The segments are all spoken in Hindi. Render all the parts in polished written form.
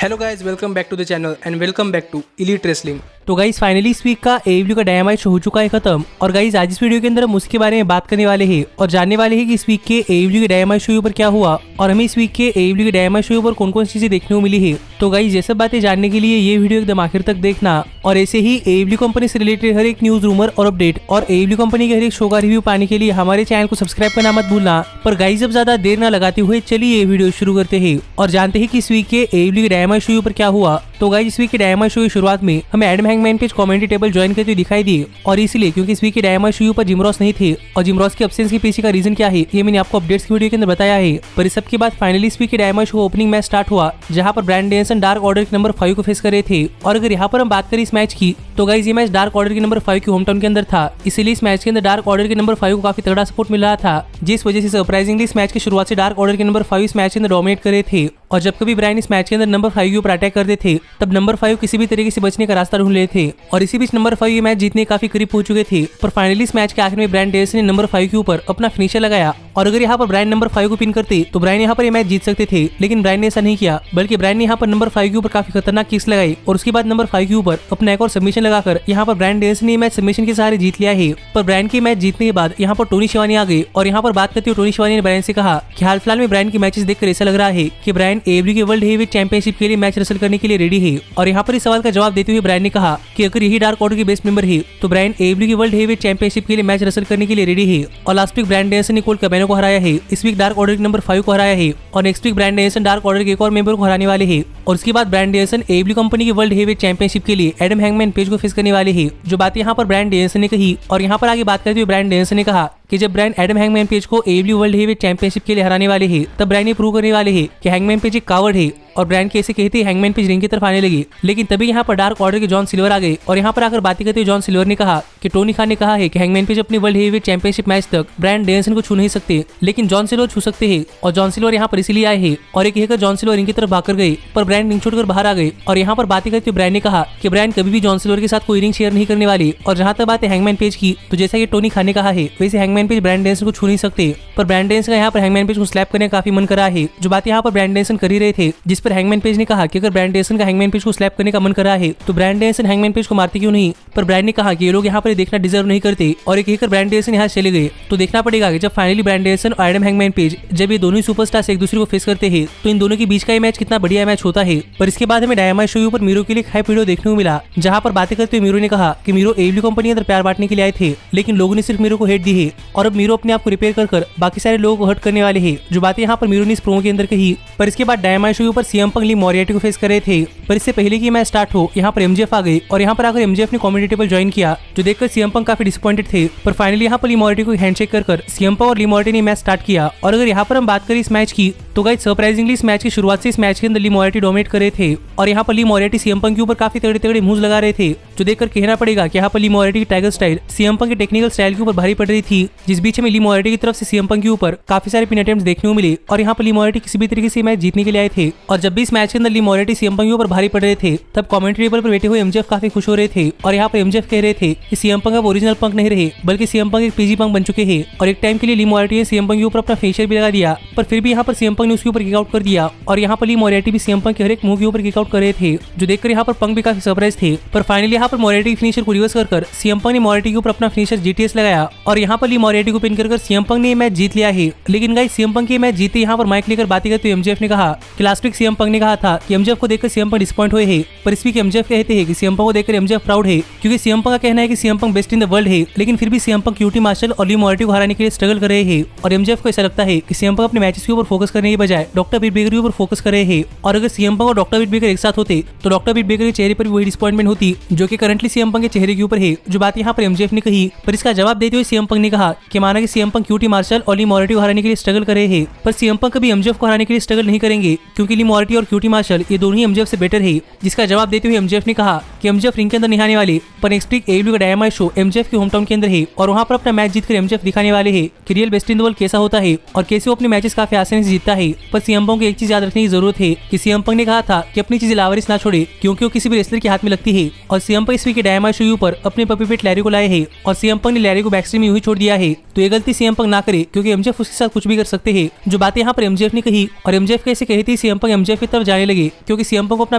Hello guys, welcome back to the channel and welcome back to elite wrestling. तो गाइस फाइनली इस वीक का AEW का डायनामाइट शो हो चुका है खत्म। और गाइस आज इस वीडियो के अंदर हम उसके बारे में बात करने वाले हैं और जानने वाले हैं कि इस वीक के AEW के डायनामाइट शो पर क्या हुआ और हमें इस वीक के AEW के डायनामाइट शो पर कौन कौन सी चीजें देखने को मिली है। तो गाइस ये सब बातें जानने के लिए ये वीडियो एकदम आखिर तक देखना और ऐसे ही AEW कंपनी से रिलेटेड हर एक न्यूज, रूमर और अपडेट और AEW कंपनी के हर एक शो का रिव्यू पाने के लिए हमारे चैनल को सब्सक्राइब करना मत भूलना। पर गाइस अब ज्यादा देर न लगाते हुए चलिए ये वीडियो शुरू करते हैं और जानते हैं कि इस वीक के AEW के डायनामाइट शो पर क्या हुआ। तो गाइस इस वीक के डायनामाइट शो की शुरुआत में हमें Adam hangman page commentary table join करते हुए दिखाई दिए और इसलिए क्योंकि इस वीक के डायनामाइट शो पर जिम रॉस नहीं थे और जिम रॉस के एब्सेंस के पीछे का रीजन क्या है ये मैंने आपको अपडेट्स की वीडियो के अंदर बताया है। पर इस सब के बाद फाइनली इस वीक के dynamite show opening match start हुआ जहां पर ब्रायन डेनियल्सन डार्क ऑर्डर के नंबर 5 को फेस कर रहे थे। और अगर यहाँ पर हम बात करें इस मैच की तो गाइस ये मैच डार्क ऑर्डर के नंबर 5 के होम टाउन के अंदर था, इसीलिए इस मैच के अंदर डार्क ऑर्डर के नंबर 5 को काफी तगड़ा सपोर्ट मिल रहा था, जिस वजह से सरप्राइजिंगली इस मैच की शुरुआत से डार्क ऑर्डर के नंबर 5 इस मैच के अंदर डोमिनेट कर रहे थे। और जब कभी ब्रायन इस मैच के अंदर नंबर 5 के ऊपर अटैक करते थे तब नंबर 5 किसी भी तरीके से बचने का रास्ता ढूंढ रहे थे और इसी बीच नंबर 5 ये मैच जीतने काफी करीब पहुंच चुके थे। पर फाइनली इस मैच के आखिर में ब्रायन डेनियल्सन ने नंबर 5 के ऊपर अपना फिनिशर लगाया और अगर यहाँ पर ब्रायन नंबर 5 को पिन करते तो ब्रायन यहाँ पर ये मैच जीत सकते थे, लेकिन ब्रायन ने ऐसा नहीं किया बल्कि ब्रायन ने यहाँ पर नंबर 5 के ऊपर काफी खतरनाक किक्स लगाई और उसके बाद नंबर 5 के ऊपर अपना एक और सबमिशन लगाकर यहाँ पर ब्रायन डेनियल्सन ने मैच सबमिशन के सहारे जीत लिया है। पर ब्रायन के मैच जीतने के बाद यहाँ पर टोनी शिवानी आ गए और यहाँ पर बात करते हुए टोनी शिवानी ने ब्रायन से कहा कि हाल फिलहाल में ब्रायन के मैचेस देखकर ऐसा लग रहा है कि ब्रायन AEW के वर्ल्ड हेवीवेट चैंपियनशिप के लिए मैच रसल करने के लिए रेडी है। और यहाँ पर इस सवाल का जवाब देते हुए ब्रायन ने कहा कि अगर यही डार्क ऑर्डर के बेस्ट मेंबर है तो ब्रायन AEW के वर्ल्ड हेवीवेट चैंपियनशिप के लिए मैच रसल करने के लिए रेडी है। और लास्ट वीक ब्रायन डेनियल्सन ने कोल्ट कैबेनो को हराया है, इस वीक डार्क ऑर्डर के नंबर 5 को हराया है और next week Bryan Danielson Dark Order के एक और मेंबर को हराने वाले हैं। और उसके बाद ब्रायन डेनियल्सन AEW कंपनी की वर्ल्ड हेवीवेट चैंपियनशिप के लिए एडम हैंगमैन पेज को फेस करने वाले हैं। जो बात यहाँ पर ब्रायन डेनियल्सन ने कही और यहाँ पर आगे बात करते हुए ब्रायन डेनियल्सन ने कहा कि जब ब्रायन एडम हैंगमैन पेज को AEW वर्ल्ड हेवीवेट चैंपियनशिप के लिए हराने वाले हैं तब ब्रायन ये प्रूव करने वाले हैं कि हैंगमैन पेज एक कावर्ड है। और ब्रायन कैसे कहते ही हैंगमैन पेज रिंग की तरफ आने लगी, लेकिन तभी यहाँ पर डार्क ऑर्डर के जॉन सिल्वर आ गए और यहाँ पर आकर बातें करते हुए जॉन सिल्वर ने कहा कि टोनी खान ने कहा है कि हैंगमैन पेज अपने वर्ल्ड हेवीवेट चैंपियनशिप मैच तक ब्रायन डेनियल्सन को छू नहीं सकते, लेकिन जॉन सिल्वर छू सकते हैं। और जॉन सिल्वर यहाँ पर इसीलिए आए हैं और एक कहकर जॉन सिल्वर रिंग की तरफ भागकर गए पर ब्रायन रिंग छोड़कर बाहर आ गए। और यहाँ पर बातें करते हुए ब्रायन ने कहा कि ब्रायन कभी भी जॉन सिल्वर के साथ कोई रिंग शेयर नहीं करने वाले। और जहाँ तक बात है हैंगमैन पेज की तो जैसा कि टोनी खान ने कहा है वैसे हैंगमैन पेज ब्रायन डेनियल्सन को छू नहीं सकते। पर ब्रायन डेनियल्सन का यहाँ पर हैंगमैन पेज को स्लैप करने का काफी मन कर रहा है, जो बात यहाँ पर ब्रायन डेनियल्सन कर ही रहे थे, जिस पर हैंगमैन पेज ने कहा कि अगर ब्रायन डेनियल्सन का हैंगमैन पेज को स्लैप करने का मन कर रहा है तो ब्रायन डेनियल्सन हैंगमैन पेज को मारते क्यों नहीं। पर ब्रायन ने कहा कि ये लोग यहाँ पर देखना डिजर्व नहीं करते और एक कहकर ब्रायन डेनियल्सन यहाँ चले गए। तो देखना पड़ेगा कि जब फाइनली ब्रायन डेनियल्सन और एडम हैंगमैन पेज जब ये दोनों ही सुपरस्टार्स एक दूसरे को फेस करते हैं तो इन दोनों के बीच का ये मैच कितना बढ़िया मैच होता है। पर इसके बाद हमें डायनामाइट शो पर मीरो के लिए हाइप वीडियो देखने को मिला जहाँ पर बातें करते हुए मीरो ने कहा कि मीरो AEW कंपनी के अंदर प्यार बांटने के लिए आए थे, लेकिन लोगों ने सिर्फ मीरो को हेट दी है और अब मीरो अपने आप को रिपेयर कर बाकी सारे लोगों को हर्ट करने वाले हैं। जो बातें यहाँ पर मीरो ने इस प्रोमो के अंदर कही। पर इसके बाद डायनामाइट शो पर CM पंक ली मोरियार्टी को फेस कर रहे थे। पर इससे पहले कि मैच स्टार्ट हो यहाँ पर MJF आ गए और यहाँ पर आकर MJF ने कमेंट्री टेबल ज्वाइन किया, जो देखकर CM पंक काफी डिसअपॉइंटेड थे। पर फाइनली यहाँ पर ली मोरियार्टी को हैंडशेक कर CM पंक और ली मोरियार्टी ने मैच स्टार्ट किया। और अगर यहाँ पर हम बात करें इस मैच की तो गाइस सरप्राइजिंगली इस मैच की शुरुआत से इस मैच के अंदर ली मोरियार्टी डोमिनेट कर रहे थे और यहाँ पर ली मोरियार्टी CM पंक के ऊपर काफी तगड़े तगड़े मूव्स लगा रहे थे, जो देखकर कहना पड़ेगा कि यहाँ पर ली मोरियार्टी की टाइगर स्टाइल CM पंक के टेक्निकल स्टाइल के ऊपर भारी पड़ रही थी, जिस बीच में ली मोरियार्टी की तरफ से CM पंक के ऊपर काफी सारे पिन अटेम्प्ट्स देखने को मिले। और यहाँ पर ली मोरियार्टी किसी भी तरीके से मैच जीतने के लिए आए थे और जब भी इस मैच के अंदर ली मोरियार्टी CM पंक के ऊपर भारी पड़ रहे थे तब कमेंट्री टेबल पर बैठे हुए MJF काफी खुश हो रहे थे और यहाँ पर MJF कह रहे थे कि CM पंक अब ओरिजिनल पंक नहीं रहे बल्कि CM पंक एक PG पंक बन चुके हैं। और एक टाइम के लिए ली मोरियार्टी ने CM पंक के ऊपर अपना फेशियल भी लगा दिया, पर फिर भी यहाँ पर CM पंक ने उसके ऊपर किक आउट कर दिया और यहाँ पर ली मोरियार्टी भी CM पंक के हर एक मूव के ऊपर किक आउट कर रहे थे, जो देखकर यहाँ पर पंक भी काफी सरप्राइज थे। पर फाइनली यहाँ पर मोरियार्टी फिनिशर को रिवर्स कर CM पंक ने मोरियार्टी के ऊपर अपना फिनिशर GTS लगाया और यहाँ पर ली मोरियार्टी को पिन कर CM पंक ने मैच जीत लिया है। लेकिन गाइस CM पंक के मैच जीते यहाँ पर माइक लेकर बातें करते हुए MJF ने कहा कि लास्ट वीक CM पंक ने कहा था कि MJF को देखकर CM पंक डिसअपॉइंट हुए हैं, पर इस वीक MJF कहते हैं कि CM पंक को देखकर MJF प्राउड है, क्योंकि CM पंक का कहना है कि CM punk best in the world है, लेकिन फिर भी CM पंक QT मार्शल और ली मोरियार्टी को हराने के लिए स्ट्रगल कर रहे हैं। और MJF को ऐसा लगता है कि CM पंक अपने मैचेस के ऊपर फोकस करने के बजाय डॉक्टर बीट बेकर के ऊपर फोकस कर रहे हैं। और अगर CM पंक और डॉक्टर बीट बेकर एक साथ होते तो डॉक्टर बीट बेकर के चेहरे पर भी वही डिसअपॉइंटमेंट होती जो कि करंटली CM पंक के चेहरे के ऊपर है। जो बात यहाँ पर MJF ने कही, पर इसका जवाब देते हुए CM पंक ने कहा कि माना कि CM पंक QT मार्शल और ली मोरियार्टी को हराने के लिए स्ट्रगल कर रहे हैं, पर CM पंक कभी MJF को हराने के लिए स्ट्रगल नहीं करेंगे, क्योंकि ली मोरियार्टी और QT मार्शल ये दोनों ही MJF से बेटर है। जिसका जवाब देते हुए MJF ने कहा कि MJF रिंग के अंदर नहीं आने वाले, पर नेक्स्ट वीक AEW का डायनामाइट शो MJF के होम टाउन के अंदर है और वहाँ पर अपना मैच जीतकर MJF दिखाने वाले हैं कि real best in the world कैसा होता है और कैसे वो अपने मैचेस काफी आसानी से जीतता है। पर CM पंक को एक चीज याद रखने की जरूरत है कि CM पंक ने कहा था कि अपनी चीजें लावारिस ना छोड़े, क्योंकि वो किसी भी रेसलर के हाथ में लगती है। और CM पंक इस वीक के डायनामाइट शो पर अपने पपी पेट लैरी को लाए हैं और CM पंक ने लैरी को बैकस्टेज में यूं ही छोड़ दिया है तो ये गलती सीएम पंक ना करे, क्योंकि एमजेएफ उसके साथ कुछ भी कर सकते हैं। जो बातें यहाँ पर एमजेएफ ने कही और एमजेएफ कैसे कही थी, सीएम पंक एमजेएफ की तरफ जाने लगे क्योंकि सीएम पंक को अपना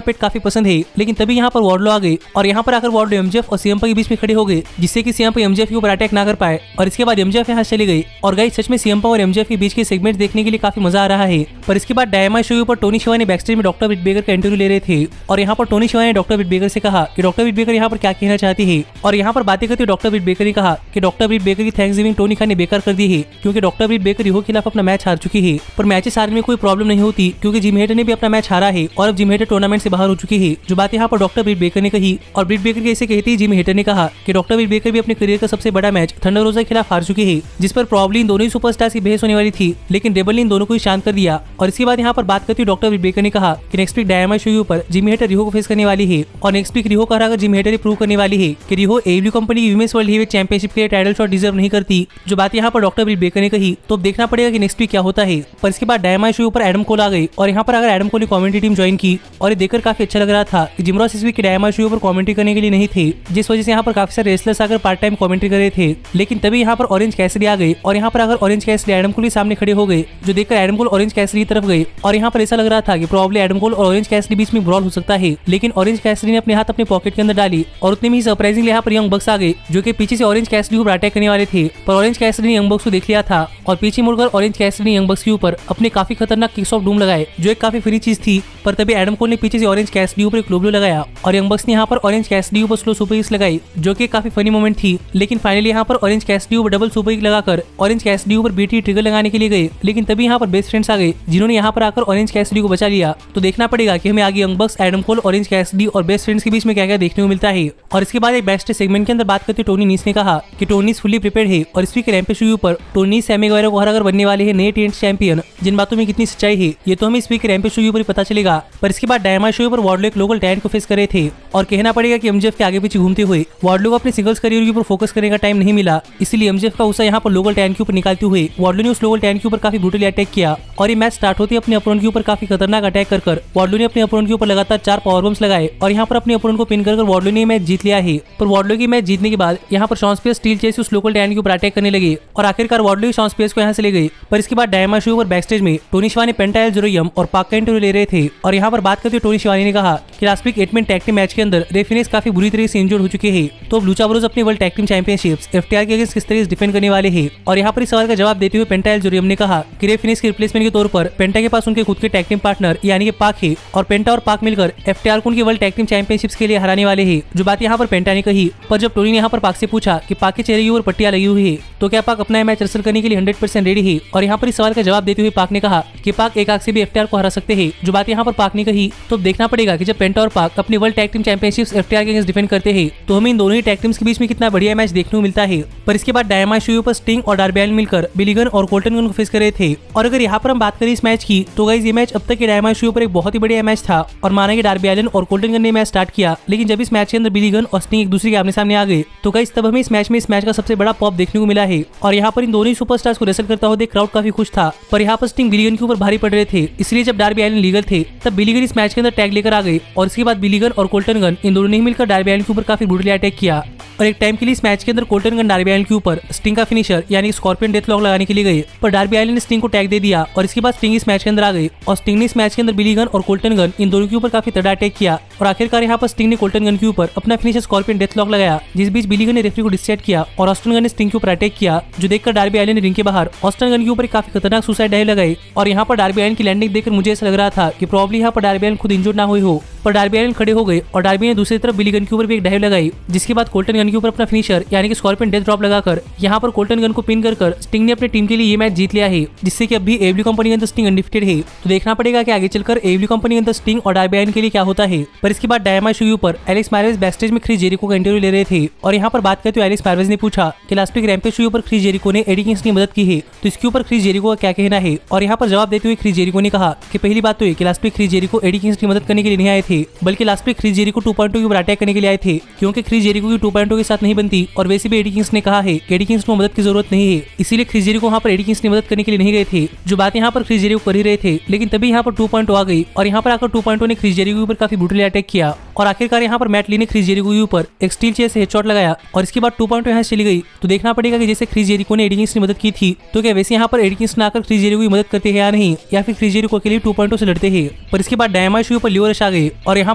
पेट काफी पसंद है। लेकिन तभी यहाँ पर वार्डलो आ गए और यहाँ पर आकर वार्डलो एमजेएफ और सीएम पंक के बीच में खड़े हो गए, जिससे कि सीएम पंक एमजेएफ के ऊपर अटैक ना कर पाए। और इसके बाद एमजेएफ यहाँ चले गए। और गाइस सच में सीएम पंक और एमजेएफ के बीच के सेगमेंट देखने के लिए काफी मजा आ रहा है। पर इसके बाद डायनामाइट शो पर टोनी शिवानी बैकस्टेज में डॉक्टर ब्रिट बेकर का इंटरव्यू ले रहे थे और यहाँ पर टोनी शिवानी ने डॉक्टर ब्रिट बेकर से कहा कि डॉक्टर ब्रिट बेकर यहाँ पर क्या कहना चाहती है। और यहाँ पर बातें करते डॉक्टर ब्रिट बेकर ने कहा कि डॉक्टर ब्रिट बेकर की थैंक्सगिविंग टोनी खान ने बेकार कर दी है, क्योंकि डॉक्टर ब्रिट बेकर रिहो के खिलाफ अपना मैच हार चुकी है। पर मैचेस हारने में कोई प्रॉब्लम नहीं होती, क्योंकि जिम हेटर ने भी अपना मैच हारा है और अब जिम हेटर टूर्नामेंट से बाहर हो चुकी है। जो बात यहाँ पर डॉक्टर ब्रिट बेकर ने कही और ब्रिट बेकर कैसे कहती है, जिम हेटर ने कहा कि डॉक्टर ब्रिट बेकर भी अपने करियर का सबसे बड़ा मैच थंडर रोजा के खिलाफ हार चुकी है, जिस पर प्रॉब्लम इन दोनों ही सुपरस्टार्स की बहस होने वाली थी, लेकिन रेबल ने इन दोनों को ही शांत कर दिया। और इसके बाद यहाँ पर बात करती डॉक्टर ब्रिट बेकर ने कहा कि नेक्स्ट वीक डायनामाइट शो पर जिम हेटर रिहो को फेस करने वाली है और नेक्स्ट वीक रिहो को हराकर जिम हेटर प्रूव करने वाली है कि रिहो एडब्ल्यू कंपनी की विमेंस वर्ल्ड हेवीवेट चैंपियनशिप के लिए टाइटल शॉट डिजर्व नहीं करती। जो बात यहाँ पर डॉक्टर ब्रिट बेकर ने कही तो अब देखना पड़ेगा कि नेक्स्ट वीक क्या होता है। पर इसके बाद डायनामाइट शो पर एडम कोल आ गई और यहाँ पर अगर एडम कोल ने कमेंट्री टीम ज्वाइन की और ये देखकर काफी अच्छा लग रहा था कि जिम रॉस इस वीक के डायनामाइट शो पर कमेंट्री करने के लिए नहीं थे, जिस वजह से यहाँ पर काफी सारे रेसलर्स आकर पार्ट टाइम कमेंट्री कर रहे थे। लेकिन तभी यहाँ पर ऑरेंज कैसिडी आ गई और यहाँ पर अगर ऑरेंज कैसिडी एडम कोल के सामने खड़े हो गए, जो देखकर एडम कोल ऑरेंज कैसिडी की तरफ गए और यहाँ पर ऐसा लग रहा था कि प्रॉब्ली एडम कोल और ऑरेंज कैसिडी बीच में ब्रॉल हो सकता है। लेकिन ऑरेंज कैसिडी ने अपने हाथ अपने पॉकेट के अंदर डाली और उतने में ही सरप्राइजिंगली यहाँ पर यंग बक्स आ गए, जो कि पीछे से ऑरेंज कैसिडी को अटैक करने वाले थे। पर ऑरेंज कैसिडी ने यंग बक्स को देख लिया था और पीछे मुड़कर ऑरेंज कैसिडी ने यंग बक्स के ऊपर अपने काफी खतरनाक किक्स ऑफ डूम लगाए, जो एक काफी फ्री चीज थी। पर तभी एडम कोल ने पीछे से ऑरेंज कैसिडी ऊपर एक लो ब्लो लगाया और यंग बक्स ने यहाँ पर ऑरेंज कैसिडी ऊपर स्लो सुपर किक्स लगाई, जो कि काफी फनी मोमेंट थी। लेकिन फाइनली यहाँ पर ऑरेंज कैसिडी ऊपर डबल सुपर किक लगाकर ऑरेंज कैसिडी ऊपर बीटी ट्रिगर लगाने के लिए गए। लेकिन तभी यहाँ पर बेस्ट फ्रेंड्स आ गए, जिन्होंने यहाँ पर आकर ऑरेंज कैसिडी को बचा लिया। तो देखना पड़ेगा कि हमें आगे यंग बक्स, एडम कोल, ऑरेंज कैसिडी और बेस्ट फ्रेंड्स के बीच में क्या क्या देखने को मिलता है। और इसके बाद एक बैक सेगमेंट के अंदर बात करते टोनी नीस ने कहा कि टोनी फुली प्रिपेयर्ड है और इस वीक रैम्पेज शो पर टोनी सैमी गुएरो को हराकर बनने वाले हैं नए टीएनटी चैंपियन। जिन बातों में कितनी सच्चाई है ये तो हमें इस वीक रैम्पेज शो पर पता चलेगा। पर इसके बाद डायनामाइट शो पर वार्डलो एक लोकल टैलेंट को फेस कर रहे थे और कहना पड़ेगा कि एमजेएफ के आगे पीछे घूमते हुए वार्डलो को अपने सिंगल्स करियर के ऊपर फोकस करने का टाइम नहीं मिला, इसलिए एमजेएफ का गुस्सा यहाँ पर लोकल टैलेंट के ऊपर निकालते हुए वार्डलो ने उस लोकल टैलेंट के ऊपर काफी ब्रूटली अटैक किया। और ये मैच स्टार्ट होते अपने अपोनेंट के ऊपर काफी खतरनाक अटैक कर वार्डलो ने अपने अपोनेंट के ऊपर लगातार 4 पावर बम्स लगाए और यहाँ पर अपने अपोनेंट को पिन कर वार्डलो ने मैच जीत लिया है। पर वार्डलो की मैच जीतने के बाद यहाँ पर शॉन स्पियर्स स्टील चेयर से उस लोकल टैलेंट के ऊपर अटैक करने लगे और आखिरकार वार्डलो ही शॉन स्पियर्स को यहाँ से ले गए। पर इसके बाद डायनामाइट शो पर बैकस्टेज में टोनी शिवानी, पेंटा एल ज़ोरोयम और पाक का इंटरव्यू ले रहे थे और यहाँ पर बात करते टोनी शिवानी ने कहा कि last week 8 man tag team match के अंदर रे फिनिक्स काफी बुरी तरीके से इंजर्ड हो चुके हैं, तो अब लूचा ब्रोस अपने world tag team championships FTR के अगेंस्ट किस तरह से डिफेंड करने वाले हैं। और यहाँ पर इस सवाल का जवाब देते हुए पेंटा एल ज़ोरोयम ने कहा कि रे फिनिक्स के रिप्लेसमेंट के तौर पर पेंटा के पास उनके खुद के टैग टीम पार्टनर यानी कि पाक है और पेंटा और पाक मिलकर एफटीआर को उनके वर्ल्ड टैग टीम चैंपियनशिप्स के लिए हराने वाले हैं। जो बात यहाँ पर पेंटा ने कही। पर जब टोनी ने यहाँ पर पाक से पूछा कि पाक के चेहरे की ओर पट्टियां लगी हुई है तो क्या पाक अपना मैच रसल करने के लिए 100% रेडी है। और यहाँ पर इस सवाल का जवाब देते हुए पाक ने कहा कि पाक एक आग से भी एफटीआर को हरा सकते हैं। जो बात यहाँ पर पाक ने कही तो देखना पड़ेगा कि जब पेंटा और पाक अपनी world tag team championships FTR के अगेंस्ट डिफेंड करते हैं तो हमें इन दोनों ही टैग टीम्स के बीच में कितना बढ़िया मैच देखने को मिलता है। पर इसके बाद डायनामाइट शो पर स्टिंग और डार्बी एलिन मिलकर बिली गन और कोल्टन गन को फेस कर रहे थे। और अगर यहाँ पर हम बात करें इस मैच की तो गाइस ये मैच अब तक के डायनामाइट शो पर एक बहुत ही बढ़िया मैच था और माना कि डार्बी एलिन और कोल्टन गन ने मैच स्टार्ट किया, लेकिन जब इस मैच के अंदर बिली गन और स्टिंग एक दूसरे के आमने सामने आ गए तो गाइस तब हमें इस मैच का सबसे बड़ा पॉप देखने को मिला है। और यहाँ पर इन दोनों ही सुपरस्टार्स को रेसल करता हुआ देख क्राउड काफी खुश था। पर यहाँ पर स्टिंग बिली गन के ऊपर भारी पड़ रहे थे, इसलिए जब डार्बी एलिन लीगल थे तब बिली गन इस मैच के अंदर टैग लेकर आ गए और इसके बाद बिली गन और कोल्टन गन इन दोनों ने मिलकर डार्बी एलिन के ऊपर काफी ब्रूटली अटैक किया। और एक टाइम के लिए इस मैच के अंदर कोल्टन गन डार्बी एलिन के ऊपर स्टिंग का फिनिशर यानी स्कॉर्पियन डेथ लॉक लगाने के लिए गए, पर डार्बी एलिन ने स्टिंग को टैग दे दिया और इसके बाद स्टिंग इस मैच के अंदर आ गई और स्टिंग ने इस मैच के अंदर बिली गन और कोल्टन गन इन दोनों के ऊपर काफी तगड़ा अटैक किया। और आखिरकार यहाँ पर स्टिंग ने कोल्टन गन के ऊपर अपना फिनिशर स्कॉर्पियन डेथ लॉक लगाया, जिस बीच बिली गन ने रेफरी को डिस्ट्रैक्ट किया और ऑस्टन गन ने स्टिंग के ऊपर अटैक किया, जो देखकर डार्बी एलिन ने रिंग के बाहर ऑस्टन गन के ऊपर काफी खतरनाक सुसाइड डाइव लगाई। और यहाँ पर डार्बी एलिन की लैंडिंग देखकर मुझे ऐसा लग रहा था कि प्रॉब्ली यहाँ पर डार्बी एलिन खुद इंजर्ड ना हुई हो, पर डार्बी एलिन खड़े हो गए और डार्बी ने दूसरी तरफ बिली गन के ऊपर भी एक डाइव लगाई, जिसके बाद कोल्टन गन के ऊपर अपना फिनिशर यानी कि स्कॉर्पियन डेथ ड्रॉप लगाकर यहाँ पर कोल्टन गन को पिन कर स्टिंग ने अपनी टीम के लिए ये मैच जीत लिया है, जिससे कि अभी एडब्ल्यू कंपनी के अंदर स्टिंग अनडिफिटेड है। तो देखना पड़ेगा कि आगे चलकर एडब्ल्यू कंपनी के अंदर स्टिंग और डार्बी एलिन के लिए क्या होता है। पर इसके बाद डायनामाइट शो पर एलेक्स मार्वेज बैकस्टेज में क्रिस जेरिको का इंटरव्यू ले रहे थे और यहाँ पर बात करते हुए एलेक्स मार्वेज ने पूछा कि लास्ट वीक रैम्पेज शो पर क्रिस जेरिको ने एडी किंग्स की मदद की है, तो इसके ऊपर क्रिस जेरिको का क्या कहना है। और यहाँ पर जवाब देते हुए क्रिस जेरिको ने कहा कि पहली बात तो ये कि last week Chris Jericho Eddie Kings की मदद करने के लिए नहीं आए थे, बल्कि लास्ट वीक क्रिस जेरिको 2.0 के ऊपर अटैक करने के लिए आए थे, क्योंकि क्रिस जेरिको की 2.0 के साथ नहीं बनती और वैसे भी एडी किंग्स ने कहा है कि एडी किंग्स को मदद की जरूरत नहीं है, इसीलिए क्रिस जेरिको वहाँ पर एडी किंग्स ने मदद करने के लिए नहीं गए थे। जो बात यहाँ पर क्रिस जेरिको कर ही रहे थे, लेकिन तभी यहाँ पर 2.0 आ गई और यहाँ पर आकर 2.0 ने क्रिस जेरिको के ऊपर काफी ब्रूटली अटैक किया और आखिरकार यहाँ पर मैट ली ने क्रिस जेरिको के ऊपर एक स्टील चेयर से हेडशॉट लगाया और इसके बाद 2.0 यहाँ से चली गई। तो देखना पड़ेगा पड़ेगा कि जैसे क्रिस जेरिको ने एडी किंग्स की मदद की थी, तो क्या वैसे यहाँ पर एडी किंग्स आकर क्रिस जेरिको की मदद करते हैं या नहीं, या फिर क्रिस जेरिको अकेले 2.0 से लड़ते हैं। पर इसके बाद डायनामाइट शो पर लियो रश आ गए और यहाँ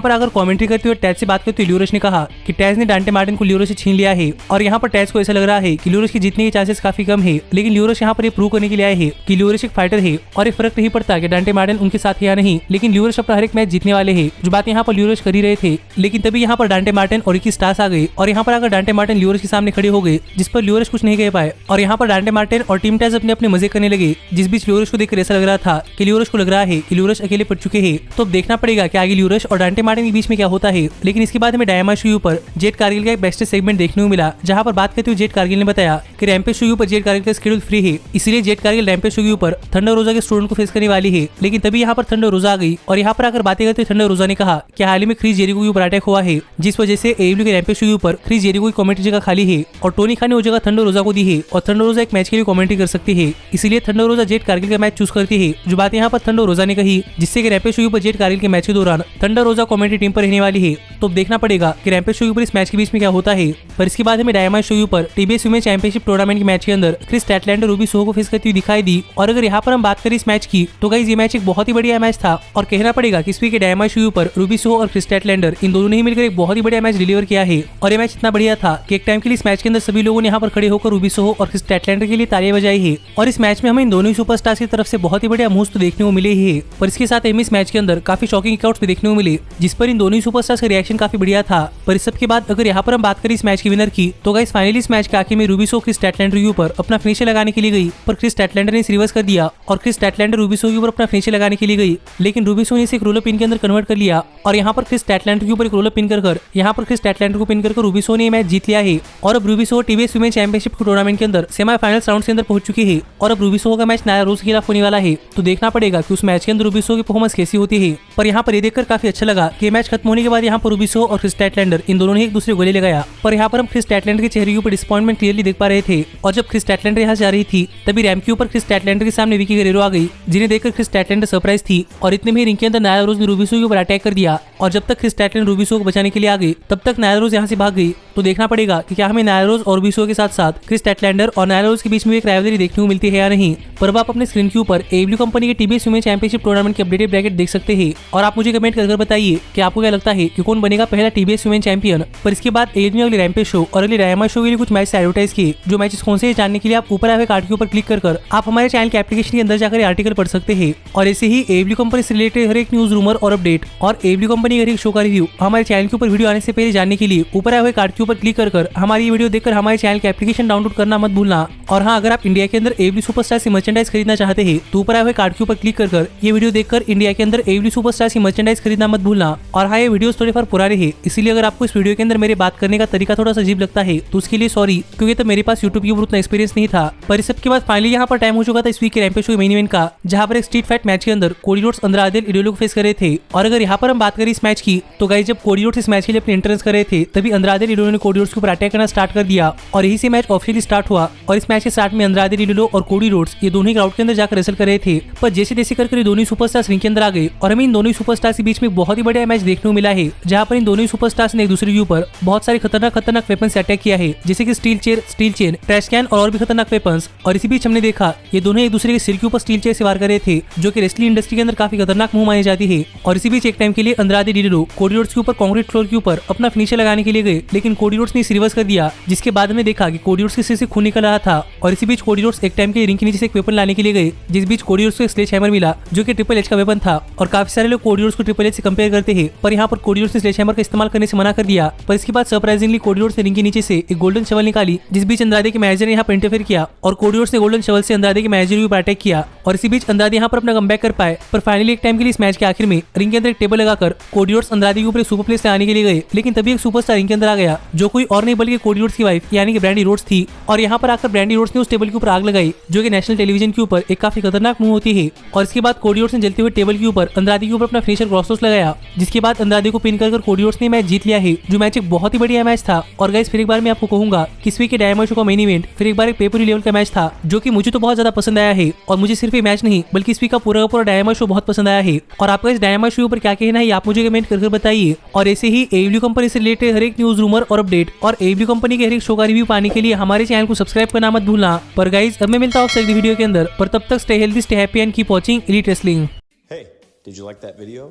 पर आकर कमेंट्री करते हुए टैज से बात करते हुए लियो रश ने कहा कि टैज ने डांटे मार्टिन को लियो रश से छीन लिया है। और यहाँ पर टैज को ऐसा लग रहा है कि लियो रश की जीतने के चांसेस काफी कम है, लेकिन लियो रश यहाँ पर प्रूव करने के लिए आए हैं कि लियो रश एक फाइटर है और ये फर्क नहीं पड़ता कि डांटे मार्टिन उनके साथ है या नहीं, लेकिन लियो रश अपना हर एक मैच जीतने वाले हैं। जो बात यहाँ पर लियो रश कर ही रहे थे, लेकिन तभी यहाँ पर डांटे मार्टिन और रिकी स्टार्स आ गए और यहाँ पर आकर डांटे मार्टिन लियो रश के सामने खड़े हो गए, जिस पर लियो रश कुछ नहीं कह पाए। और यहाँ पर डांटे मार्टिन और टीम टैज अपने अपने मजे करने लगे, जिस बीच लियो रश को देखकर ऐसा लग रहा था कि लियो रश को लग रहा है कि लियो रश अकेले पड़ चुके हैं। तो अब देखना पड़ेगा कि आगे लियो रश और डांटे मार्टिन के बीच में क्या होता है। लेकिन इसके बाद हमें डायनामाइट शो पर जेट कारगिल का एक बेस्ट सेगमेंट देखने को मिला, जहाँ पर बात करते हुए जेट कारगिल ने बताया कि रैम्पेज शो पर जेट कारगिल का शेड्यूल फ्री है, इसीलिए जेट कारगिल रैम्पेज शो पर थंडर रोजा के स्टूडेंट को फेस करने वाली है। लेकिन तभी यहाँ पर थंडर रोजा आ गई और यहाँ पर आकर बातें करते हुए थंडर रोजा ने कहा कि हाल ही में क्रिस जेरिको के ऊपर अटैक हुआ है, जिस वजह से एडब्ल्यू के रैम्पेज शो पर क्रिस जेरिको की कमेंट्री जगह खाली है और टोनी खान ने वो जगह थंडर रोजा को दी है और थंडर रोजा एक मैच के लिए कमेंट्री कर सकती है, इसीलिए थंडर रोजा जेट कारगिल का मैच चूज करती है। जो बात यहाँ पर थंडर रोजा ने कही, जिससे कि रैम्पेज शो पर जेट कारगिल के मैच के दौरान थंडर रोजा कमेंट्री टीम पर रहने वाली है। तो देखना पड़ेगा कि रैम्पेज शो पर इस मैच के बीच में क्या होता है। पर इसके बाद हमें डायनामाइट शो पर टीबीएस वुमेन चैंपियनशिप टूर्नामेंट के मैच के अंदर क्रिस स्टैटलैंड और रूबी सोहो को फेस करती हुई दिखाई दी। और अगर यहाँ पर हम बात करें इस मैच की, तो गाइस ये मैच एक बहुत ही बढ़िया मैच था और कहना पड़ेगा कि इस वीक के डायनामाइट शो पर रूबी सोहो और क्रिस स्टैटलैंडर इन दोनों ने ही मिलकर एक बहुत ही बढ़िया मैच डिलीवर किया है। और ये मैच इतना बढ़िया था कि एक टाइम के लिए इस मैच के अंदर सभी लोगों ने यहाँ पर खड़े होकर रूबी सोहो और क्रिस स्टैटलैंडर के लिए तालियां बजाई है। और इस मैच में हमें इन दोनों ही सुपरस्टार्स की तरफ से बहुत ही बढ़िया मूव्स तो देखने को मिले ही है। पर इसके साथ हमें इस मैच के अंदर काफी शॉकिंग किकआउट्स भी देखने को मिले, जिस पर इन दोनों ही सुपरस्टार्स का रिएक्शन काफी बढ़िया था। पर इस सब के बाद अगर यहाँ पर हम बात करें इस मैच की विनर की, तो गाइस फाइनली इस मैच के आखिर में रूबी सोहो क्रिस स्टैटलैंडर के ऊपर अपना फिनिशर लगाने के लिए गई, पर क्रिस स्टैटलैंडर ने रिवर्स कर दिया और क्रिस स्टैटलैंडर रूबी सोहो के ऊपर अपना फिनिशर लगाने के लिए गई, लेकिन रूबी सोहो ने इसे एक रोलर पिन के अंदर कन्वर्ट कर लिया और यहाँ पर क्रिस स्टैटलैंडर के ऊपर एक रोलर पिन कर यहाँ पर क्रिस स्टैटलैंडर को पिन कर रूबी सोहो ने मैच जीत लिया है। और अब Ruby Soho TBS women championship tournament के अंदर सेमीफाइनल्स राउंड के अंदर पहुंच चुकी है और अब रूबी सोहो का मैच नाया रोज के खिलाफ होने वाला है। तो देखना पड़ेगा कि उस मैच के अंदर रूबी सोहो की परफॉर्मेंस कैसी होती है। पर यहाँ पर ये देखकर काफी अच्छा लगा कि मैच खत्म होने के बाद यहाँ पर रूबी सोहो और क्रिस स्टैटलैंडर इन दोनों ने एक दूसरे गले लगाया। पर यहाँ पर हम क्रिस स्टैटलैंडर के चेहरे के ऊपर डिसअपॉइंटमेंट क्लियरली देख पा रहे थे। और जब क्रिस स्टैटलैंडर यहाँ जा रही थी, तभी रैंप के ऊपर क्रिस स्टैटलैंडर के सामने विकी गरेरो आ गई, जिन्हें देखकर क्रिस स्टैटलैंडर सरप्राइज थी। और इतने में रिंग के अंदर नाया रोज ने रूबी सोहो के ऊपर अटैक कर दिया और जब तक क्रिस स्टैटलैंडर रूबी सोहो को बचाने के लिए आ गई, तब तक नाया रोज यहाँ से भाग गई। तो देखना पड़ेगा कि क्या हमें नाया रोज और रूबी सोहो के साथ साथ क्रिस स्टैटलैंडर और नाया रोज के बीच में एक राइवलरी देखने को मिलती है या नहीं। पर अब आप अपने स्क्रीन के ऊपर एडब्ल्यू कंपनी के टीबीएस वुमेन चैंपियनशिप टूर्नामेंट के अपडेटेड ब्रैकेट देख सकते हैं और आप मुझे कमेंट कर बताइए कि आपको क्या लगता है कि कौन बनेगा पहला टीबीएस वुमेन चैंपियन। पर इसके बाद एडब्ल्यू अगले रैम्पेज शो और अगले डायनामाइट शो के लिए कुछ मैच एडवर्टाइज किए। जो मैचेस कौन से हैं जानने के लिए आप ऊपर आए हुए कार्ड के ऊपर क्लिक कर आप हमारे चैनल के एप्लीकेशन के अंदर जाकर आर्टिकल पढ़ सकते हैं। और ऐसे ही एडब्ल्यू कंपनी से रिलेटेड हर एक न्यूज, रूमर और अपडेट और एडब्ल्यू कंपनी के हर एक शो का रिव्यू हमारे चैनल के ऊपर वीडियो आने से पहले जानने के लिए ऊपर आए हुए कार्ड के ऊपर क्लिक कर हमारी ये वीडियो देखकर हमारे चैनल के एप्लीकेशन डाउनलोड करना मत भूलना। और हाँ, अगर आप इंडिया के अंदर एडब्ल्यू सुपरस्टार से मर्चेंडाइज खरीदना चाहते हैं, तो ऊपर आए हुए कार्ड के ऊपर क्लिक कर ये वीडियो देखकर इंडिया के अंदर एडब्ल्यू सुपरस्टार से मर्चेंडाइज खरीदना मत भूलना। और हाँ, ये वीडियोस थोड़े पुराने हैं, इसीलिए अगर आपको इस वीडियो के अंदर मेरे बात करने का तरीका थोड़ा सा अजीब लगता है तो उसके लिए सॉरी, क्योंकि तो मेरे पास यूट्यूब के ऊपर उतना एक्सपीरियंस नहीं था। पर इस सब के बाद फाइनली यहाँ पर टाइम हो चुका था इस वीक के रैम्पेज शो के मेन इवेंट का, जहाँ पर एक स्ट्रीट फाइट मैच के अंदर कोडी रोड्स अंद्रादे एल इडियोलो को फेस कर रहे थे। और अगर यहाँ पर हम बात करें इस मैच की, तो गाइस जब कोडी रोड्स इस मैच के लिए अपने एंट्रेंस कर रहे थे, तभी अंद्रादे एल इडियोलो ने कोडी रोड्स के ऊपर अटैक करना स्टार्ट कर दिया और यही से मैच ऑफिशियली स्टार्ट हुआ। और इस मैच के स्टार्ट में अंद्रादे एल इडियोलो और कोडी रोड्स ये दोनों ही ग्राउंड के अंदर जाकर रेसल कर रहे थे। पर जैसे तैसे करके दोनों ही सुपरस्टार्स रिंग के अंदर आ गए और हमें इन दोनों ही सुपरस्टार्स के बीच में बहुत ही बढ़िया मैच देखने को मिला है, जहाँ पर इन दोनों ही सुपरस्टार्स ने एक दूसरे के ऊपर बहुत सारे खतरनाक वेपन से अटैक किया है, जैसे कि steel chair, steel chain, trash can और भी खतरनाक वेपन्स। और इसी बीच हमने देखा ये दोनों एक दूसरे के सिर के ऊपर स्टील चेयर से वार कर रहे थे, जो कि रेसलिंग इंडस्ट्री के अंदर काफी खतरनाक मुंह मानी जाती है। और इसी बीच एक टाइम के लिए अंद्रादे एल इडियोलो कोडी रोड्स के ऊपर कंक्रीट फ्लोर के ऊपर अपना फिनिशर लगाने के लिए गए, लेकिन कोडी रोड्स ने रिवर्स कर दिया, जिसके बाद हमने देखा कि कोडी रोड्स के सिर से खून निकल रहा था। और इसी बीच कोडी रोड्स एक टाइम के रिंग के नीचे से एक वेपन लाने के लिए गए, जिस बीच कोडी रोड्स को एक स्लेज हैमर मिला, जो कि ट्रिपल एच का वेपन था। और काफी सारे लोग कोडी रोड्स को ट्रिपल एच से कंपेयर करते हैं, पर यहाँ पर कोडी रोड्स ने स्लेज हैमर का इस्तेमाल करने से मना कर दिया। पर इसके बाद सरप्राइजिंगली कोडी रोड्स ने रिंग के नीचे से एक गोल्डन शवल निकाली, जिस बीच अंद्रादे के मैनेजर ने यहाँ पर इंटरफेयर किया और कोडी रोड्स ने गोल्डन शवल से अंद्रादे के मैनेजर के ऊपर अटैक किया। और इसी बीच अंद्रादे यहाँ पर अपना कमबैक कर पाए। पर फाइनली एक टाइम के लिए इस मैच के आखिर में रिंग के अंदर एक टेबल लगाकर कोडी रोड्स अंद्रादे के ऊपर सुपर प्लेस लगाने के लिए गए, लेकिन तभी एक सुपरस्टार रिंग के अंदर आ गया, जो कोई और नहीं बल्कि कोडी रोड्स की वाइफ यानी कि ब्रैंडी रोड्स थी। और यहाँ पर आकर ब्रैंडी रोड्स ने उस टेबल के ऊपर आग लगाई, जो कि नेशनल टेलीविजन के ऊपर एक काफी खतरनाक मुंह होती है। और इसके बाद कोडी रोड्स ने जलते हुए टेबल के ऊपर अंद्रादे के ऊपर अपना फिनिशर क्रॉसरोड्स लगाया, जिसके बाद अंद्रादे को पिन कर कोडी रोड्स ने मैच जीत लिया है, जो मैच एक बहुत ही बढ़िया मैच था। और गाइस फिर एक बार मैं आपको कहूंगा कि इस वीक के डायनामाइट शो का मेन इवेंट फिर एक बार एक पेपर लेवल का मैच था, जो कि मुझे तो बहुत ज्यादा पसंद आया है। और मुझे सिर्फ ये मैच नहीं बल्कि इस वीक का पूरा डायनामाइट शो बहुत पसंद आया है। और आपका इस डायनामाइट शो पर क्या कहना है आप मुझे कमेंट कर बताइए। और ऐसे ही एडब्ल्यू कंपनी से रिलेटेड हर एक न्यूज, रूमर और अपडेट और एडब्ल्यू कंपनी के हर एक शो का रिव्यू पाने के लिए हमारे चैनल को सब्सक्राइब करना मत भूलना। पर गाइज अब मैं मिलता हूँ अगली वीडियो के अंदर, पर तब तक stay healthy, stay happy and keep watching elite wrestling. Hey, did you like that video?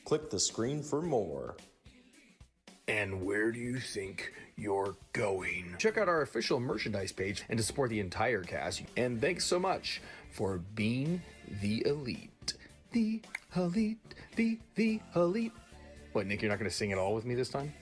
Click the screen for more. And where do you think you're going? Check out our official merchandise page and to support the entire cast. And thanks so much for being the elite. The elite, the elite. What, Nick, you're not going to sing it all with me this time?